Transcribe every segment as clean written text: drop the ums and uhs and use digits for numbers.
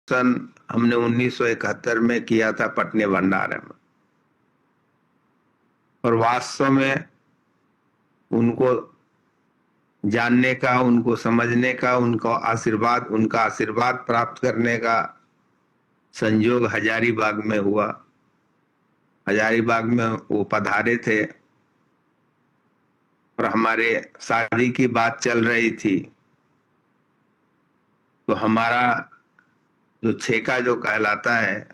सन हमने 1971 में किया था पटने भंडारे में। और वास्तव में उनको जानने का, उनको समझने का, उनका आशीर्वाद प्राप्त करने का संयोग हजारीबाग में हुआ। हजारीबाग में वो पधारे थे और हमारे शादी की बात चल रही थी। तो हमारा जो छेका जो कहलाता है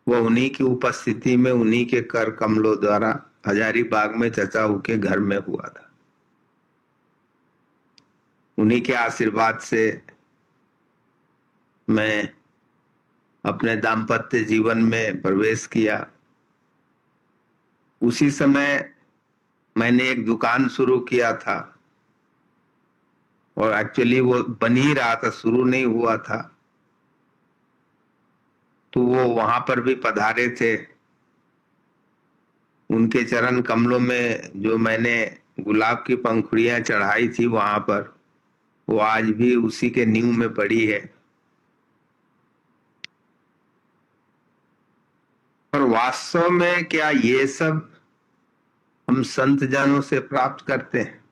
वो उन्हीं की उपस्थिति में, उन्हीं के कर कमलों द्वारा हजारीबाग में चचा के घर में हुआ था। उन्हीं के आशीर्वाद से मैं अपने दाम्पत्य जीवन में प्रवेश किया। उसी समय मैंने एक दुकान शुरू किया था और एक्चुअली वो बन ही रहा था, शुरू नहीं हुआ था। तो वो वहां पर भी पधारे थे। उनके चरण कमलों में जो मैंने गुलाब की पंखुड़ियां चढ़ाई थी वहां पर, वो आज भी उसी के नींव में पड़ी है। और वास्तव में क्या ये सब हम संत जनों से प्राप्त करते हैं?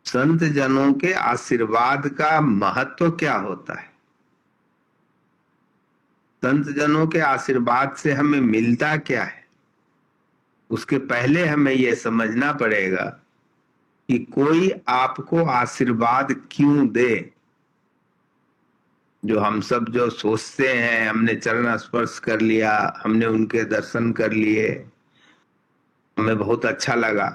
संत जनों के आशीर्वाद का महत्व क्या होता है? संत जनों के आशीर्वाद से हमें मिलता क्या है? उसके पहले हमें यह समझना पड़ेगा कि कोई आपको आशीर्वाद क्यों दे। जो हम सब जो सोचते हैं, हमने चरण स्पर्श कर लिया, हमने उनके दर्शन कर लिए, हमें बहुत अच्छा लगा,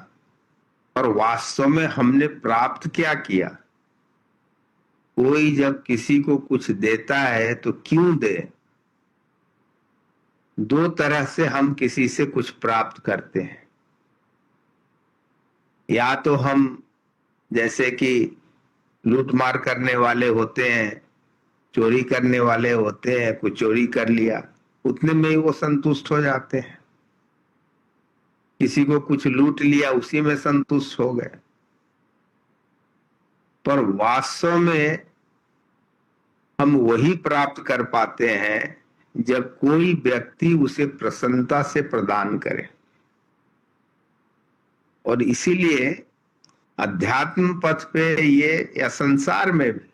और वास्तव में हमने प्राप्त क्या किया? कोई जब किसी को कुछ देता है तो क्यों दे? दो तरह से हम किसी से कुछ प्राप्त करते हैं। या तो हम, जैसे कि लूटमार करने वाले होते हैं, चोरी करने वाले होते हैं, कुछ चोरी कर लिया, उतने में ही वो संतुष्ट हो जाते हैं। किसी को कुछ लूट लिया, उसी में संतुष्ट हो गए। पर वास्तव में हम वही प्राप्त कर पाते हैं जब कोई व्यक्ति उसे प्रसन्नता से प्रदान करे। और इसीलिए अध्यात्म पथ पे ये, या संसार में भी,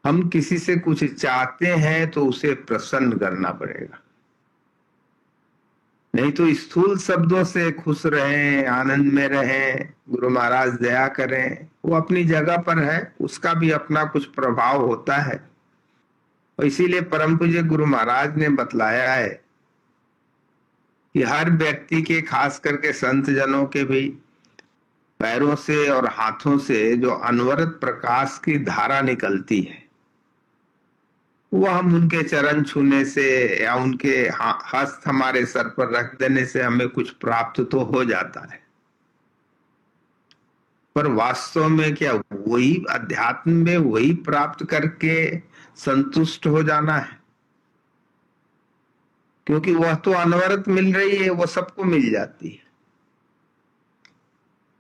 हम किसी से कुछ चाहते हैं तो उसे प्रसन्न करना पड़ेगा। नहीं तो स्थूल शब्दों से खुश रहें, आनंद में रहें, गुरु महाराज दया करें, वो अपनी जगह पर है, उसका भी अपना कुछ प्रभाव होता है। और इसीलिए परम पूज्य गुरु महाराज ने बतलाया है कि हर व्यक्ति के, खास करके संत जनों के भी, पैरों से और हाथों से जो अनवरत प्रकाश की धारा निकलती है, वो हम उनके चरण छूने से या उनके हस्त हमारे सर पर रख देने से हमें कुछ प्राप्त तो हो जाता है। पर वास्तव में क्या वही अध्यात्म में वही प्राप्त करके संतुष्ट हो जाना है? क्योंकि वह तो अनवरत मिल रही है, वो सबको मिल जाती है।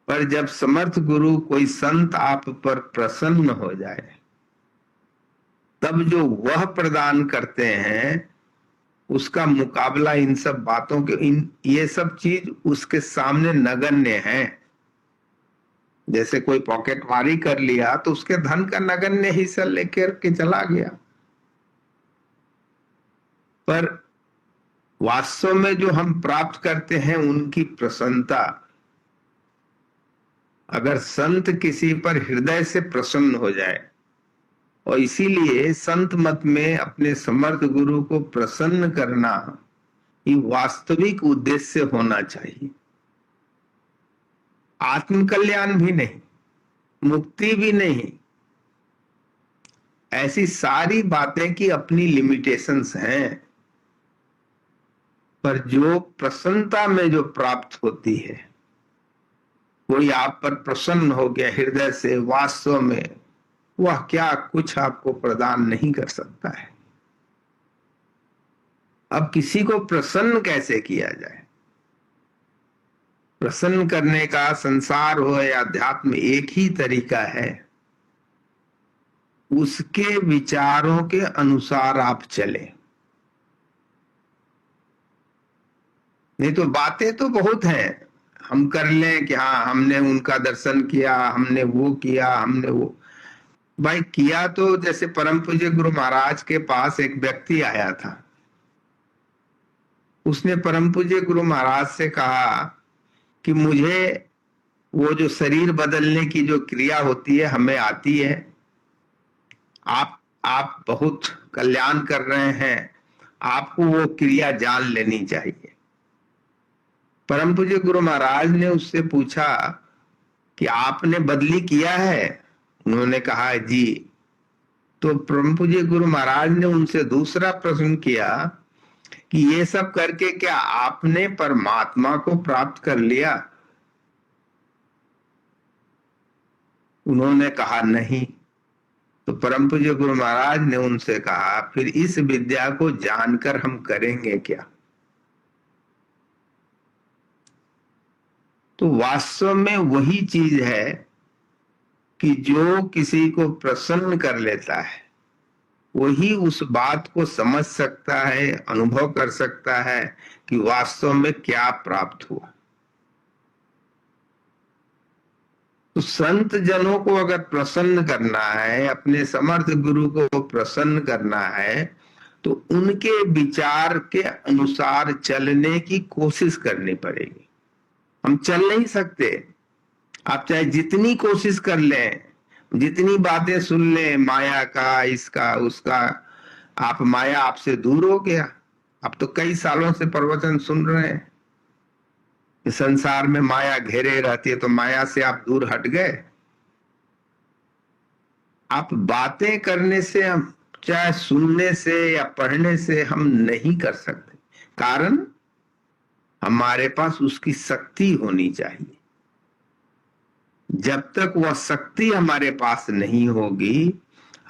पर जब समर्थ गुरु, कोई संत आप पर प्रसन्न हो जाए, तब जो वह प्रदान करते हैं उसका मुकाबला इन सब बातों के, ये सब चीज उसके सामने नगण्य है। जैसे कोई पॉकेटमारी कर लिया तो उसके धन का नगण्य हिस्सा लेकर के चला गया। पर वास्तव में जो हम प्राप्त करते हैं उनकी प्रसन्नता, अगर संत किसी पर हृदय से प्रसन्न हो जाए, और इसीलिए संत मत में अपने समर्थ गुरु को प्रसन्न करना ये वास्तविक उद्देश्य होना चाहिए। आत्म कल्याण भी नहीं, मुक्ति भी नहीं, ऐसी सारी बातें की अपनी लिमिटेशंस हैं। पर जो प्रसन्नता में जो प्राप्त होती है, कोई आप पर प्रसन्न हो गया हृदय से, वास्तव में वह क्या कुछ आपको प्रदान नहीं कर सकता है। अब किसी को प्रसन्न कैसे किया जाए? प्रसन्न करने का, संसार हो या अध्यात्म, एक ही तरीका है, उसके विचारों के अनुसार आप चले। नहीं तो बातें तो बहुत हैं, हम कर लें कि हाँ हमने उनका दर्शन किया, हमने वो किया, हमने वो। भाई किया तो, जैसे परम पूज्य गुरु महाराज के पास एक व्यक्ति आया था, उसने परम पूज्य गुरु महाराज से कहा कि मुझे वो जो शरीर बदलने की जो क्रिया होती है हमें आती है, आप बहुत कल्याण कर रहे हैं, आपको वो क्रिया जान लेनी चाहिए। परम पूज्य गुरु महाराज ने उससे पूछा कि आपने बदली किया है? उन्होंने कहा जी। तो परम पूज्य गुरु महाराज ने उनसे दूसरा प्रश्न किया कि ये सब करके क्या आपने परमात्मा को प्राप्त कर लिया? उन्होंने कहा नहीं। तो परम पूज्य गुरु महाराज ने उनसे कहा फिर इस विद्या को जानकर हम करेंगे क्या? तो वास्तव में वही चीज है कि जो किसी को प्रसन्न कर लेता है वही उस बात को समझ सकता है, अनुभव कर सकता है कि वास्तव में क्या प्राप्त हुआ। तो संत जनों को अगर प्रसन्न करना है, अपने समर्थ गुरु को प्रसन्न करना है, तो उनके विचार के अनुसार चलने की कोशिश करनी पड़ेगी। हम चल नहीं सकते, आप चाहे जितनी कोशिश कर लें, जितनी बातें सुन लें माया का, इसका उसका, आप माया आपसे दूर हो गया। अब तो कई सालों से प्रवचन सुन रहे हैं कि संसार में माया घेरे रहती है, तो माया से आप दूर हट गए। आप बातें करने से, हम चाहे सुनने से या पढ़ने से हम नहीं कर सकते, कारण हमारे पास उसकी शक्ति होनी चाहिए। जब तक वह शक्ति हमारे पास नहीं होगी,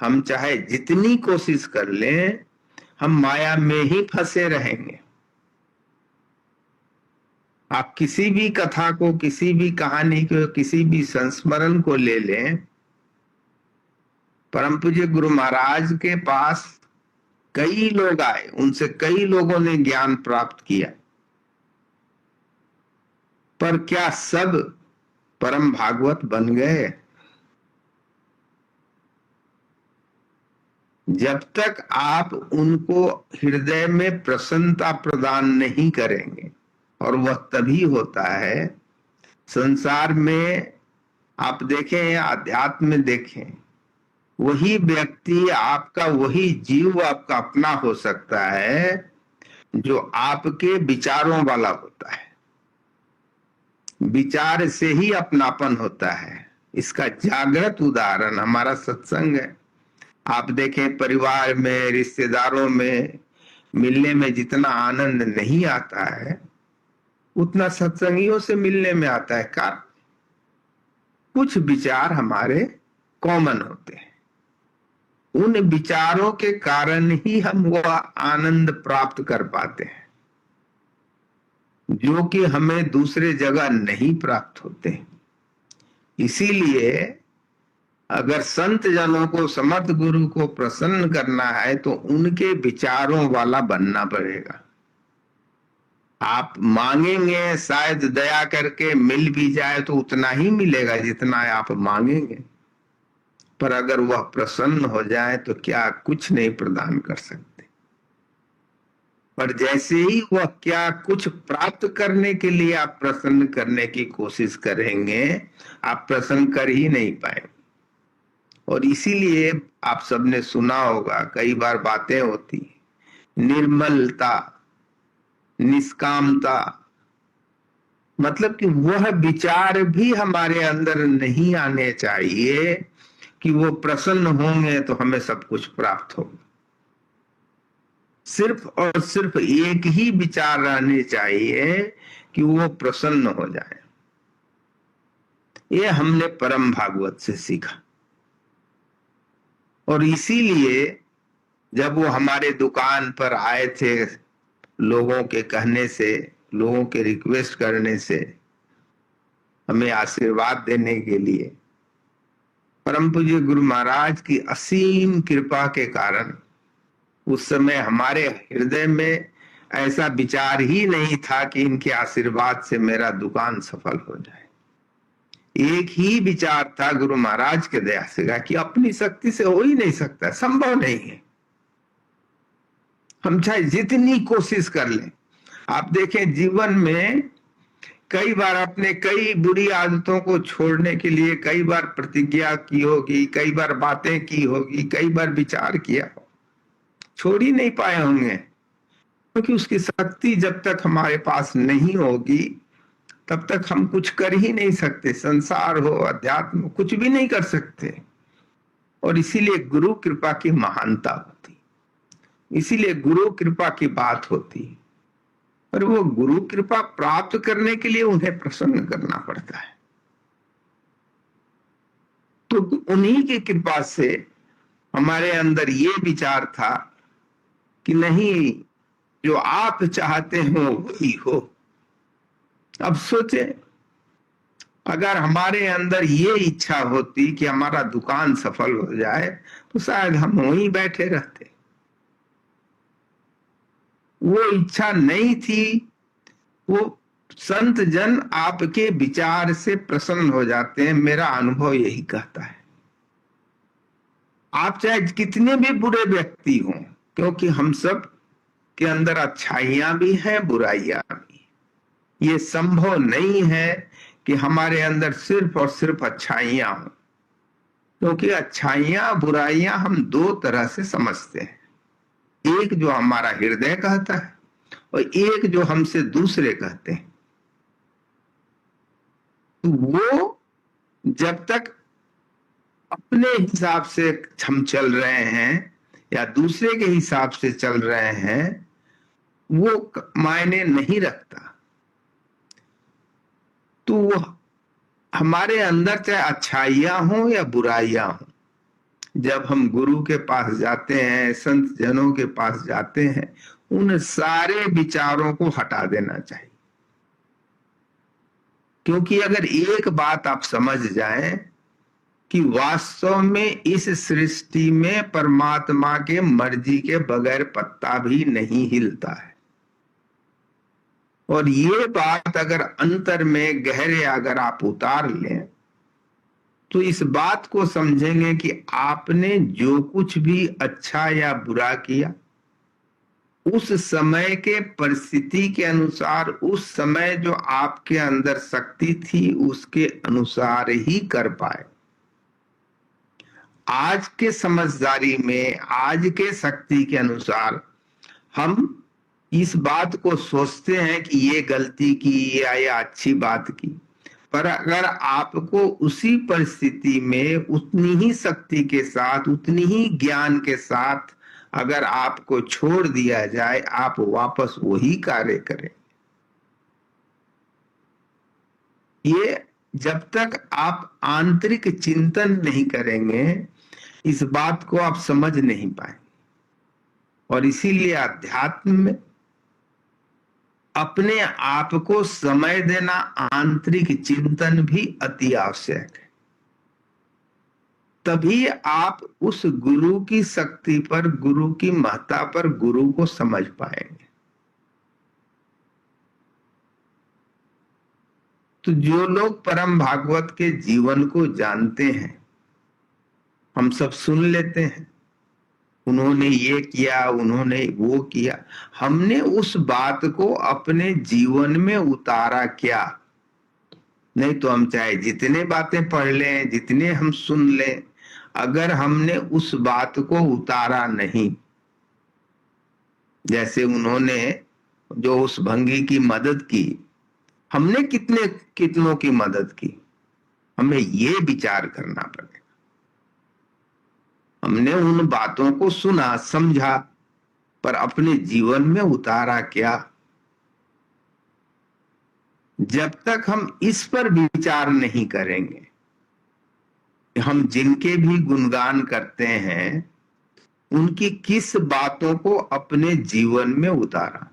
हम चाहे जितनी कोशिश कर लें, हम माया में ही फंसे रहेंगे। आप किसी भी कथा को, किसी भी कहानी को, किसी भी संस्मरण को ले लें, परम पूज्य गुरु महाराज के पास कई लोग आए, उनसे कई लोगों ने ज्ञान प्राप्त किया, पर क्या सब परम भागवत बन गए? जब तक आप उनको हृदय में प्रसन्नता प्रदान नहीं करेंगे, और वह तभी होता है संसार में। आप देखें या अध्यात्म में देखें, वही व्यक्ति आपका, वही जीव आपका अपना हो सकता है जो आपके विचारों वाला होता है। विचार से ही अपनापन होता है। इसका जागृत उदाहरण हमारा सत्संग है। आप देखें, परिवार में, रिश्तेदारों में मिलने में जितना आनंद नहीं आता है, उतना सत्संगियों से मिलने में आता है। का कुछ विचार हमारे कॉमन होते हैं, उन विचारों के कारण ही हम वह आनंद प्राप्त कर पाते हैं जो कि हमें दूसरे जगह नहीं प्राप्त होते। इसीलिए अगर संत जनों को, समर्थ गुरु को प्रसन्न करना है तो उनके विचारों वाला बनना पड़ेगा। आप मांगेंगे, शायद दया करके मिल भी जाए तो उतना ही मिलेगा जितना आप मांगेंगे, पर अगर वह प्रसन्न हो जाए तो क्या कुछ नहीं प्रदान कर सकते। पर जैसे ही वह क्या कुछ प्राप्त करने के लिए आप प्रसन्न करने की कोशिश करेंगे, आप प्रसन्न कर ही नहीं पाएंगे। और इसीलिए आप सबने सुना होगा, कई बार बातें होती, निर्मलता, निष्कामता, मतलब कि वह विचार भी हमारे अंदर नहीं आने चाहिए कि वो प्रसन्न होंगे तो हमें सब कुछ प्राप्त होगा। सिर्फ और सिर्फ एक ही विचार रहने चाहिए कि वो प्रसन्न हो जाए। ये हमने परम भागवत से सीखा। और इसीलिए जब वो हमारे दुकान पर आए थे, लोगों के कहने से, लोगों के रिक्वेस्ट करने से, हमें आशीर्वाद देने के लिए, परम पूज्य गुरु महाराज की असीम कृपा के कारण उस समय हमारे हृदय में ऐसा विचार ही नहीं था कि इनके आशीर्वाद से मेरा दुकान सफल हो जाए। एक ही विचार था गुरु महाराज के दया से कि अपनी शक्ति से हो ही नहीं सकता, संभव नहीं है, हम चाहे जितनी कोशिश कर लें। आप देखें जीवन में कई बार अपने कई बुरी आदतों को छोड़ने के लिए कई बार प्रतिज्ञा की होगी, कई बार बातें की होगी, कई बार विचार किया हो, छोड़ ही नहीं पाए होंगे, क्योंकि उसकी शक्ति जब तक हमारे पास नहीं होगी तब तक हम कुछ कर ही नहीं सकते। संसार हो, अध्यात्म, कुछ भी नहीं कर सकते। और इसीलिए गुरु कृपा की महानता होती, इसीलिए गुरु कृपा की बात होती। और वो गुरु कृपा प्राप्त करने के लिए उन्हें प्रसन्न करना पड़ता है। तो उन्हीं की कृपा से हमारे अंदर ये विचार था कि नहीं, जो आप चाहते हो वही हो। अब सोचे, अगर हमारे अंदर ये इच्छा होती कि हमारा दुकान सफल हो जाए तो शायद हम वहीं बैठे रहते। वो इच्छा नहीं थी। वो संत जन आपके विचार से प्रसन्न हो जाते हैं, मेरा अनुभव यही कहता है। आप चाहे कितने भी बुरे व्यक्ति हों, क्योंकि हम सब के अंदर अच्छाइयां भी हैं, बुराइयां भी। ये संभव नहीं है कि हमारे अंदर सिर्फ और सिर्फ अच्छाइयां हों, क्योंकि अच्छाइयां बुराइयां हम दो तरह से समझते हैं। एक जो हमारा हृदय कहता है और एक जो हमसे दूसरे कहते हैं। तो वो जब तक अपने हिसाब से हम चल रहे हैं या दूसरे के हिसाब से चल रहे हैं, वो मायने नहीं रखता। तो वो हमारे अंदर चाहे अच्छाइयां हो या बुराइयां हो, जब हम गुरु के पास जाते हैं, संत जनों के पास जाते हैं, उन सारे विचारों को हटा देना चाहिए। क्योंकि अगर एक बात आप समझ जाएं कि वास्तव में इस सृष्टि में परमात्मा के मर्जी के बगैर पत्ता भी नहीं हिलता है, और ये बात अगर अंतर में गहरे अगर आप उतार लें तो इस बात को समझेंगे कि आपने जो कुछ भी अच्छा या बुरा किया, उस समय के परिस्थिति के अनुसार, उस समय जो आपके अंदर शक्ति थी उसके अनुसार ही कर पाए। आज के समझदारी में, आज के शक्ति के अनुसार हम इस बात को सोचते हैं कि ये गलती की या अच्छी बात की, पर अगर आपको उसी परिस्थिति में उतनी ही शक्ति के साथ, उतनी ही ज्ञान के साथ अगर आपको छोड़ दिया जाए, आप वापस वही कार्य करें। ये जब तक आप आंतरिक चिंतन नहीं करेंगे, इस बात को आप समझ नहीं पाएंगे। और इसीलिए अध्यात्म में अपने आप को समय देना, आंतरिक चिंतन भी अति आवश्यक है। तभी आप उस गुरु की शक्ति पर, गुरु की महत्ता पर, गुरु को समझ पाएंगे। तो जो लोग परम भागवत के जीवन को जानते हैं, हम सब सुन लेते हैं, उन्होंने ये किया, उन्होंने वो किया, हमने उस बात को अपने जीवन में उतारा क्या? नहीं तो हम चाहे जितने बातें पढ़ लें, जितने हम सुन लें, अगर हमने उस बात को उतारा नहीं, जैसे उन्होंने जो उस भंगी की मदद की, हमने कितनों की मदद की, हमें ये विचार करना पड़ेगा। हमने उन बातों को सुना, समझा, पर अपने जीवन में उतारा क्या? जब तक हम इस पर विचार नहीं करेंगे, हम जिनके भी गुणगान करते हैं, उनकी किस बातों को अपने जीवन में उतारा,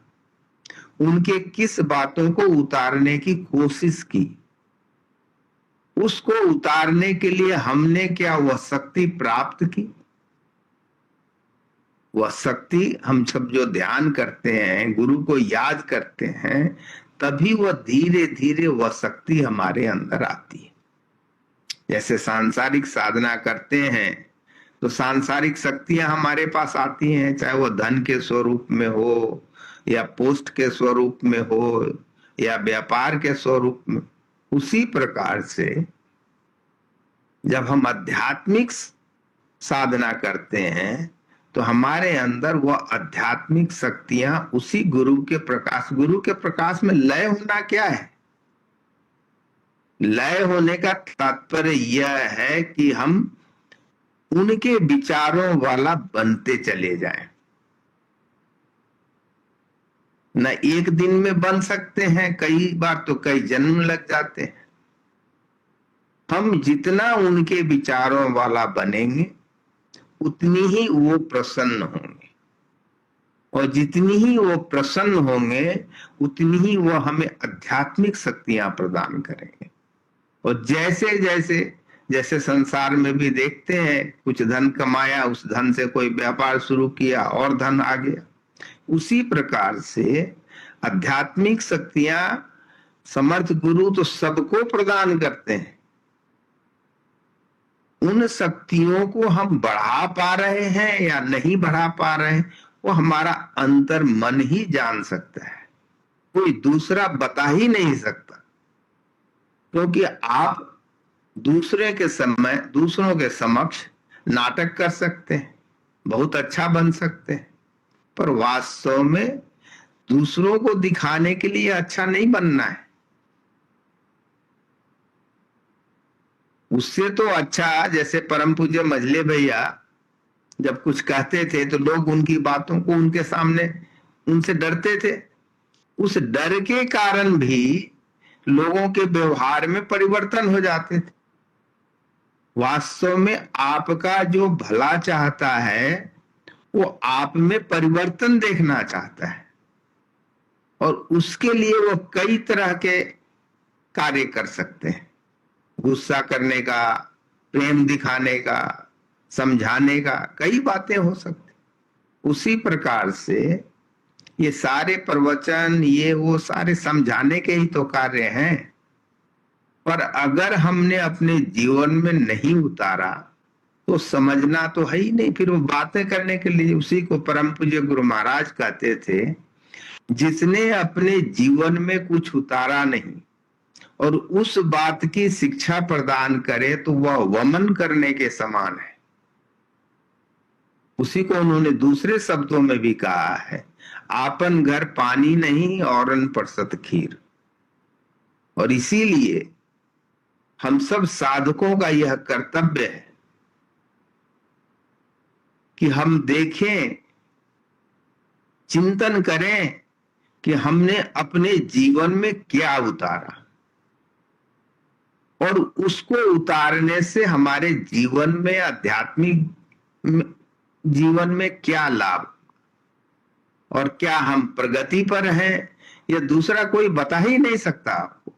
उनके किस बातों को उतारने की कोशिश की, उसको उतारने के लिए हमने क्या वह शक्ति प्राप्त की? वह शक्ति हम सब जो ध्यान करते हैं, गुरु को याद करते हैं, तभी वह धीरे धीरे वह शक्ति हमारे अंदर आती है। जैसे सांसारिक साधना करते हैं तो सांसारिक शक्तियां हमारे पास आती हैं, चाहे वो धन के स्वरूप में हो या पोस्ट के स्वरूप में हो या व्यापार के स्वरूप में। उसी प्रकार से जब हम आध्यात्मिक साधना करते हैं तो हमारे अंदर वह आध्यात्मिक शक्तियां उसी गुरु के प्रकाश में लय होना क्या है? लय होने का तात्पर्य यह है कि हम उनके विचारों वाला बनते चले जाएं। न एक दिन में बन सकते हैं, कई बार तो कई जन्म लग जाते हैं। हम जितना उनके विचारों वाला बनेंगे उतनी ही वो प्रसन्न होंगे, और जितनी ही वो प्रसन्न होंगे उतनी ही वो हमें आध्यात्मिक शक्तियां प्रदान करेंगे। और जैसे जैसे जैसे संसार में भी देखते हैं, कुछ धन कमाया, उस धन से कोई व्यापार शुरू किया और धन आ गया, उसी प्रकार से आध्यात्मिक शक्तियां समर्थ गुरु तो सबको प्रदान करते हैं। उन शक्तियों को हम बढ़ा पा रहे हैं या नहीं बढ़ा पा रहे हैं, वो हमारा अंतर मन ही जान सकता है, कोई दूसरा बता ही नहीं सकता। क्योंकि आप दूसरों के समक्ष नाटक कर सकते हैं, बहुत अच्छा बन सकते हैं, पर वास्तव में दूसरों को दिखाने के लिए अच्छा नहीं बनना है। उससे तो अच्छा, जैसे परम पूज्य मझले भैया जब कुछ कहते थे तो लोग उनकी बातों को उनके सामने उनसे डरते थे। उस डर के कारण भी लोगों के व्यवहार में परिवर्तन हो जाते थे। वास्तव में आपका जो भला चाहता है वो आप में परिवर्तन देखना चाहता है, और उसके लिए वो कई तरह के कार्य कर सकते हैं। गुस्सा करने का, प्रेम दिखाने का, समझाने का, कई बातें हो सकती। उसी प्रकार से ये सारे प्रवचन, ये वो सारे समझाने के ही तो कार्य हैं। पर अगर हमने अपने जीवन में नहीं उतारा तो समझना तो है ही नहीं, फिर वो बातें करने के लिए। उसी को परम पूज्य गुरु महाराज कहते थे, जिसने अपने जीवन में कुछ उतारा नहीं और उस बात की शिक्षा प्रदान करे तो वह वमन करने के समान है। उसी को उन्होंने दूसरे शब्दों में भी कहा है, आपन घर पानी नहीं औरन परसत खीर। और इसीलिए हम सब साधकों का यह कर्तव्य है कि हम देखें, चिंतन करें कि हमने अपने जीवन में क्या उतारा, और उसको उतारने से हमारे जीवन में, आध्यात्मिक जीवन में क्या लाभ, और क्या हम प्रगति पर हैं, यह दूसरा कोई बता ही नहीं सकता आपको।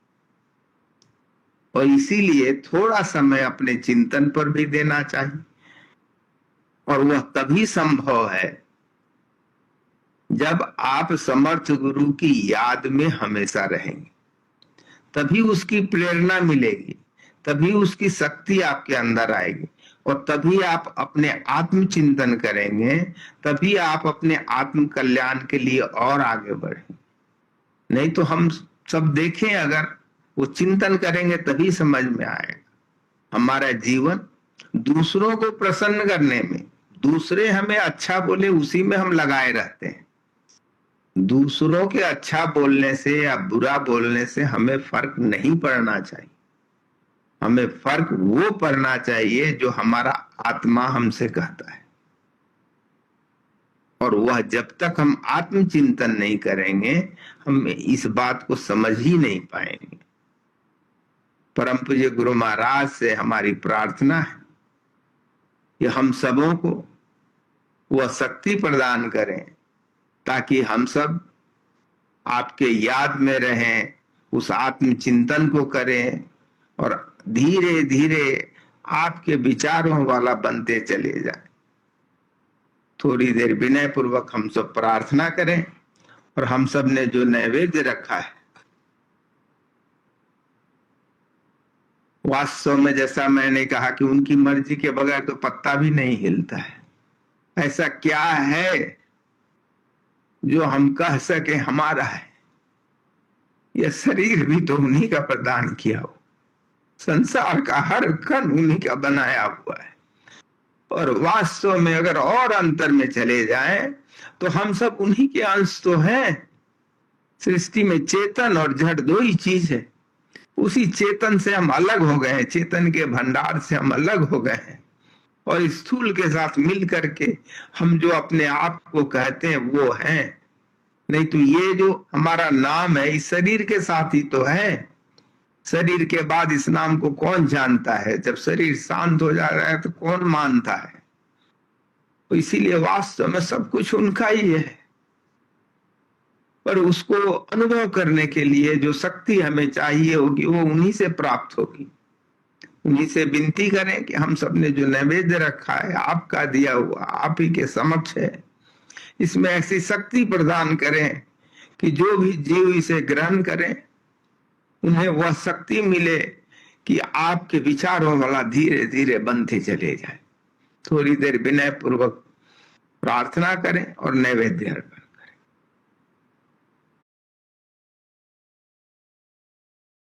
और इसीलिए थोड़ा समय अपने चिंतन पर भी देना चाहिए, और वह तभी संभव है जब आप समर्थ गुरु की याद में हमेशा रहेंगे। तभी उसकी प्रेरणा मिलेगी, तभी उसकी शक्ति आपके अंदर आएगी, और तभी आप अपने आत्म चिंतन करेंगे, तभी आप अपने आत्म कल्याण के लिए और आगे बढ़ेंगे। नहीं तो हम सब देखें, अगर वो चिंतन करेंगे तभी समझ में आएगा। हमारा जीवन दूसरों को प्रसन्न करने में, दूसरे हमें अच्छा बोले उसी में हम लगाए रहते हैं। दूसरों के अच्छा बोलने से या बुरा बोलने से हमें फर्क नहीं पड़ना चाहिए। हमें फर्क वो पड़ना चाहिए जो हमारा आत्मा हमसे कहता है, और वह जब तक हम आत्मचिंतन नहीं करेंगे हम इस बात को समझ ही नहीं पाएंगे। परम पूज्य गुरु महाराज से हमारी प्रार्थना है कि हम सबों को वह शक्ति प्रदान करें ताकि हम सब आपके याद में रहें, उस आत्मचिंतन को करें और धीरे धीरे आपके विचारों वाला बनते चले जाए। थोड़ी देर विनय पूर्वक हम सब प्रार्थना करें और हम सब ने जो नैवेद्य रखा है, वास्तव में जैसा मैंने कहा कि उनकी मर्जी के बगैर तो पत्ता भी नहीं हिलता है। ऐसा क्या है जो हम कह सके हमारा है? यह शरीर भी तो उन्हीं का प्रदान किया हो, संसार का हर कण उन्हीं का बनाया हुआ है। और वास्तव में अगर और अंतर में चले जाएं तो हम सब उन्हीं के अंश तो हैं। सृष्टि में चेतन और जड़ दो ही चीज है। उसी चेतन से हम अलग हो गए हैं, चेतन के भंडार से हम अलग हो गए हैं, और स्थूल के साथ मिल करके हम जो अपने आप को कहते हैं वो हैं। नहीं तो ये जो हमारा नाम है इस शरीर के साथ ही तो है। शरीर के बाद इस नाम को कौन जानता है? जब शरीर शांत हो जा रहा है तो कौन मानता है? तो इसीलिए वास्तव में सब कुछ उनका ही है, पर उसको अनुभव करने के लिए जो शक्ति हमें चाहिए होगी वो उन्हीं से प्राप्त होगी। उन्हीं से विनती करें कि हम सबने जो नैवेद्य रखा है आपका दिया हुआ, आप ही के समक्ष है, इसमें ऐसी शक्ति प्रदान करें कि जो भी जीव इसे ग्रहण करें उन्हें वह शक्ति मिले कि आपके विचारों वाला धीरे धीरे बनते चले जाए। थोड़ी देर विनय पूर्वक प्रार्थना करें और नैवेद्य अर्पण।